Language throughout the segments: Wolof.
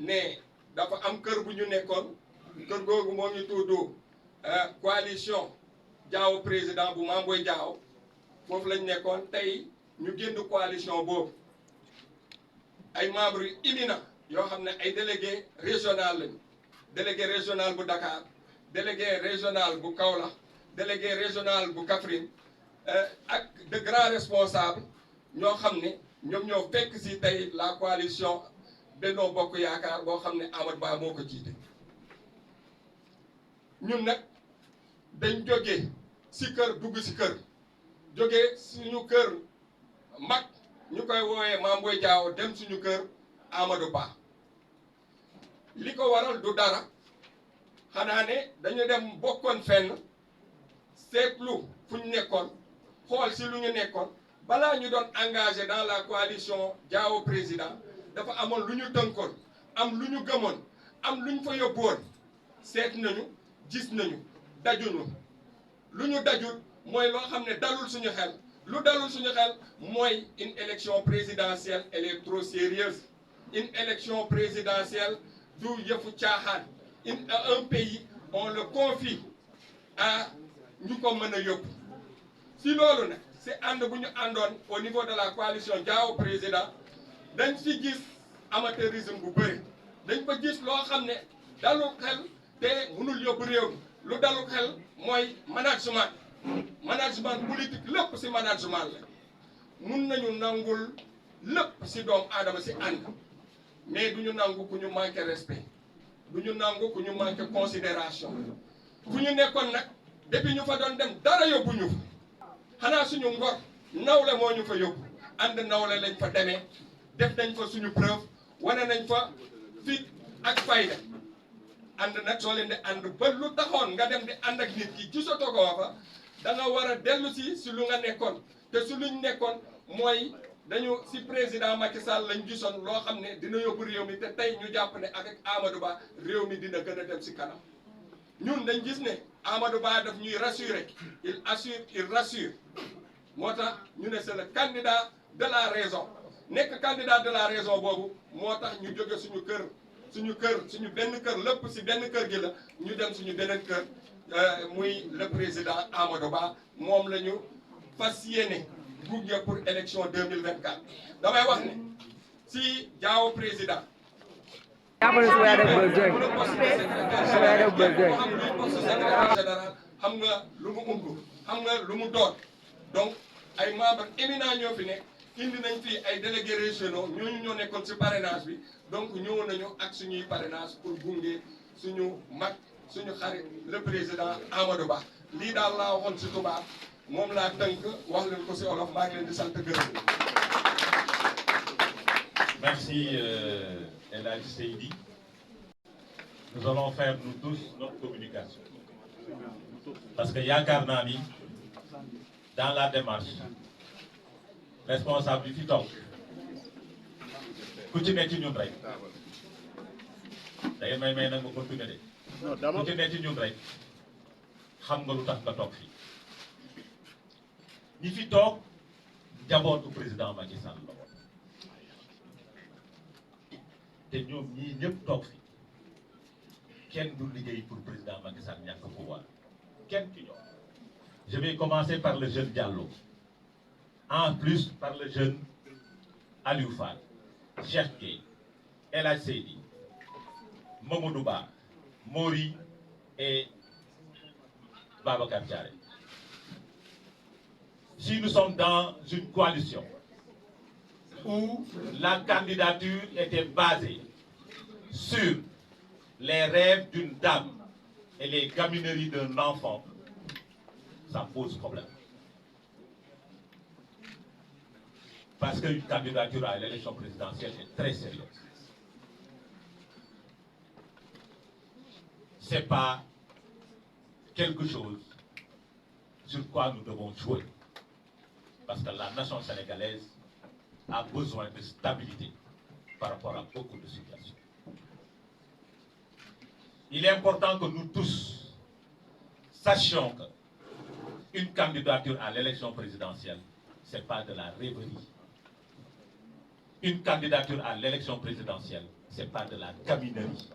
ne dafa am kër bu ñu nekkoon kër googu moo ñu tudd coalition Diao président bu Mame Boye Diao foofu lañ nekkoon tey ñu génn coalition boobu ay membres yu éminents yoo xam ne ay délégué régional lañu délégué régional bu Dakar délégué régional bu Kaolack délégué régional bu Kaffrine ak de grands responsables ñoo xam ne ñoom ñoo fekk si tey la coalition Benno Bokk Yaakaar boo xam ne Amadou Ba moo ko jiite. ñun nag dañ jógee si kër dugg si kër jógee suñu kër mag ñu koy woowee Mame Boye Diao dem suñu kër Amadou Ba li ko waral du dara xanaa ne dañu dem bokkoon fenn seetlu fu ñu nekkoon xool si lu ñu nekkoon balaa ñu doon engagé dans la coalition Diao président dafa amoon lu ñu tënkoon am lu ñu gëmoon am lu ñu fa yóbbuwoon seet nañu gis nañu dajuñu lu ñu dajul mooy loo xam ne dalul suñu xel lu dalul suñu xel mooy une élection présidentielle elle est trop sérieuse une élection présidentielle du yëfu caaxaan un pays on le confie à ñu ko mën a yóbbu si loolu nag si ànd bu ñu àndoon au niveau de la coalition Diao président dañ fi gis amateurisme bu bëri dañ ko gis loo xam ne dalul xel te mënul yóbbu réew mi lu dalul xel mooy management politique lépp si management la mun nañu nangul lépp si doomu aadama si ànd mais du ñu nangu ku ñu manqué respect du ñu nangu ku ñu manqué considération fu ñu nekkoon nag depuis ñu fa doon dem dara yóbbu ñu fa xanaa suñu ngor nawle moo ñu fa yóbbu ànd nawle lañ fa demee def nañ fa suñu preuve wane nañ fa fit ak fayda ànd nag soo leen di ànd ba lu taxoon nga dem di ànd ak nit ki gisatoo ko fa da nga war a dellu si lu nga nekkoon te si luñ nekkoon mooy dañu si président Macky Sall lañ gisoon loo xam ne dina yóbbu réew mi te tey ñu jàpp ne avec Amadou Ba réew mi dina gën a dem si kanam ñun dañ gis ne Amadou Ba daf ñuy rassurer il rassure moo tax ñu ne c'est le candidat de la raison nekk candidat de la raison boobu moo tax ñu jóge suñu benn kër lépp si benn kër gi la ñu dem suñu beneen kër muy le président Amadou Ba moom la ñu fas yéene gunge pour élection 2024 damay wax ne si Diao président xam nga lu mu umb xam nga lu mu doon donc ay membres éminents ñoo fi nekk indi nañ fii ay délégués régionaux ñooñu ñoo nekkoon si parrainage bi donc ñëw nañu ak suñuy parrainage pour gunge suñu mag suñu xarit le président Amadou Ba lii daal laa waxoon si tubaab moom laa tënk wax leen ko si olof maa ngi leen di sant gërëm. Merci El Hadj Seydi. Nous allons faire nous tous notre communication parce que yaakaar naa ni dans la démarche responsable bi fi toog ku ci ne ci ñun rek da ngeen may nag ma continuer de ku ci ne ci ñun rek xam nga lu tax nga toog fii ñi fi toog njabootu président Macky Sall la woon te ñoom ñii ñëpp toog fi kenn du liggéey pour président Macky Sall ñàkk pouvoir kenn ci ñoom. Je vais commencer par le jeune Diallo, en plus par le jeune Aliou Fall, Cheikh Gueye, El Hadj Seydi, Mamadou Ba, Mori et Babacar Diaré. Si nous sommes dans une coalition où la candidature était basée sur les rêves d'une dame et les gamineries d'un enfant, ça pose problème. Parce qu'une candidature à l'élection présidentielle est très sérieuse. Ce n'est pas quelque chose sur quoi nous devons jouer. Parce que la nation sénégalaise a besoin de stabilité par rapport à beaucoup de situations. Il est important que nous tous sachions que une candidature à l'élection présidentielle, ce n'est pas de la rêverie. Une candidature à l'élection présidentielle, ce n'est pas de la caminerie.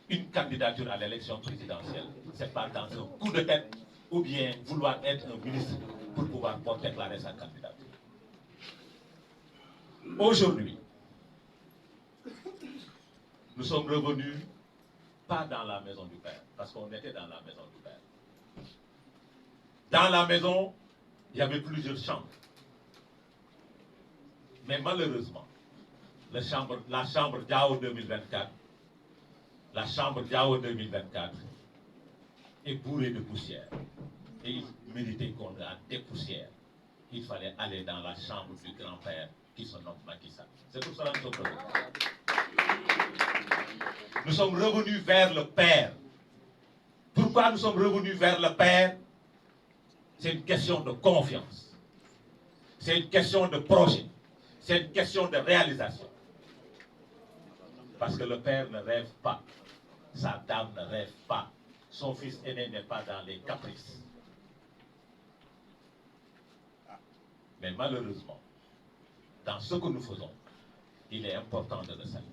Une candidature à l'élection présidentielle, ce n'est pas dans un coup de tête ou bien vouloir être un ministre pour pouvoir déclarer sa candidature. Aujourd'hui, nous sommes revenus pas dans la maison du Père, parce qu'on était dans la maison du Père. Dans la maison, il y avait plusieurs chambres. Mais malheureusement, la chambre Diao 2024, la chambre Diao 2024 est bourrée de poussière. Et il méritait qu'on la dépoussière. Il fallait aller dans la chambre du grand-père qui se nomme Macky Sall. C'est pour cela que nous sommes revenus. Nous sommes revenus vers le Père. Pourquoi nous sommes revenus vers le Père? C'est une question de confiance. C'est une question de projet. C'est une question de réalisation. Parce que le Père ne rêve pas. Sa dame ne rêve pas. Son fils aîné n'est pas dans les caprices. Mais malheureusement, dans ce que nous faisons, il est important de le saluer.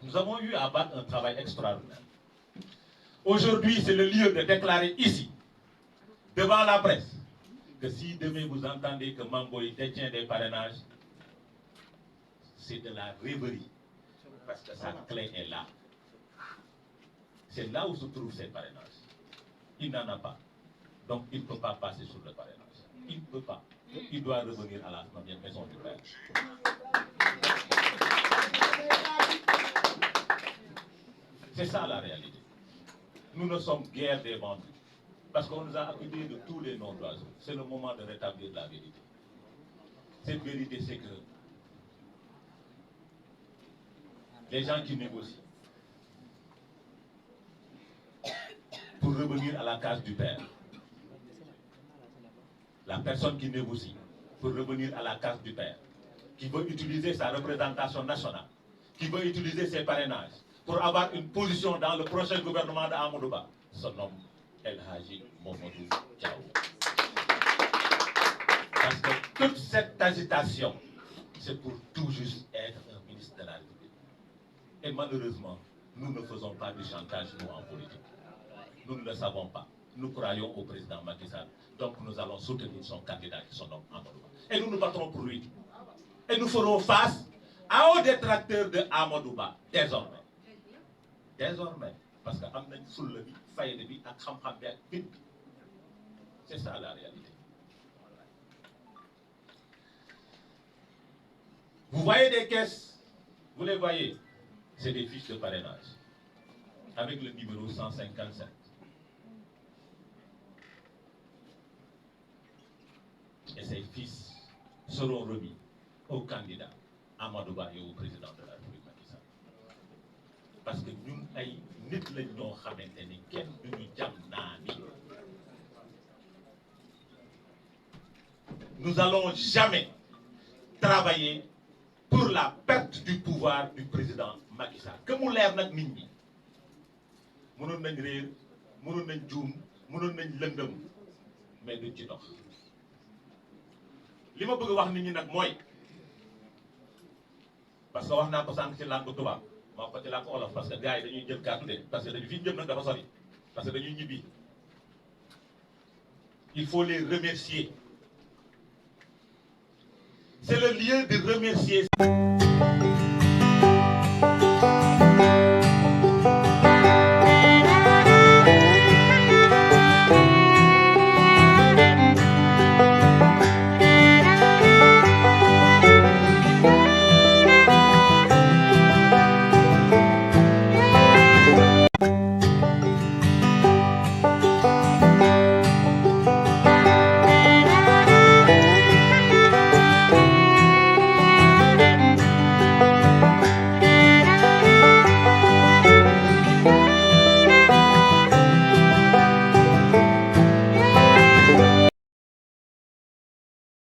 Nous avons eu à battre un travail extraordinaire. Aujourd'hui, c'est le lieu de déclarer ici, devant la presse, que si demain vous entendez que Mamboy détient des parrainages, c'est de la rêverie, parce que sa clé est là. C'est là où se trouvent ces parrainages. Il n'en a pas. Donc il ne peut pas passer sur le parrainage. Il ne peut pas. Il doit revenir à la maison du Père. C'est ça la réalité. Nous ne sommes guère des vendus. Parce qu'on nous a accusés de tous les noms d'oiseaux. C'est le moment de rétablir la vérité. Cette vérité, c'est que les gens qui négocient pour revenir à la case du Père, la personne qui négocie pour revenir à la case du Père, qui veut utiliser sa représentation nationale, qui veut utiliser ses parrainages pour avoir une position dans le prochain gouvernement de Amadou Ba, son nom El Hadji Mamadou Diao. Parce que toute cette agitation, c'est pour tout juste être un ministre de la République. Et malheureusement, nous ne faisons pas du chantage, nous, en politique. Nous ne le savons pas. Nous croyons au président Macky Sall. Donc nous allons soutenir son candidat qui se nomme Amadou Ba. Et nous nous battrons pour lui. Et nous ferons face aux détracteurs de Amadou Ba, désormais. Désormais. Parce que c'est ça la réalité. Vous voyez des caisses, vous les voyez, c'est des fiches de parrainage avec le numéro 157. Et ces fiches seront remis au candidat Amadou Ba et au président de la République Macky Sall. Parce que nous, nous n'allons jamais travailler pour la perte du pouvoir du président Macky Sall. Que nous l'air nak nit ñi mënon nañ réer mënon nañ joom mënon nañ lëndëm mais duñ ci dox. Li ma bëgg wax nit ñi nak moy parce que wax naa ko sànq ci langue tubaab ma ko ci langue wolof parce que gars yi dañuy jël kàddu de parce que dañu fi jëm nag dafa sori parce que dañuy ñibbi. Il faut les remercier. C'est le lieu de remercier.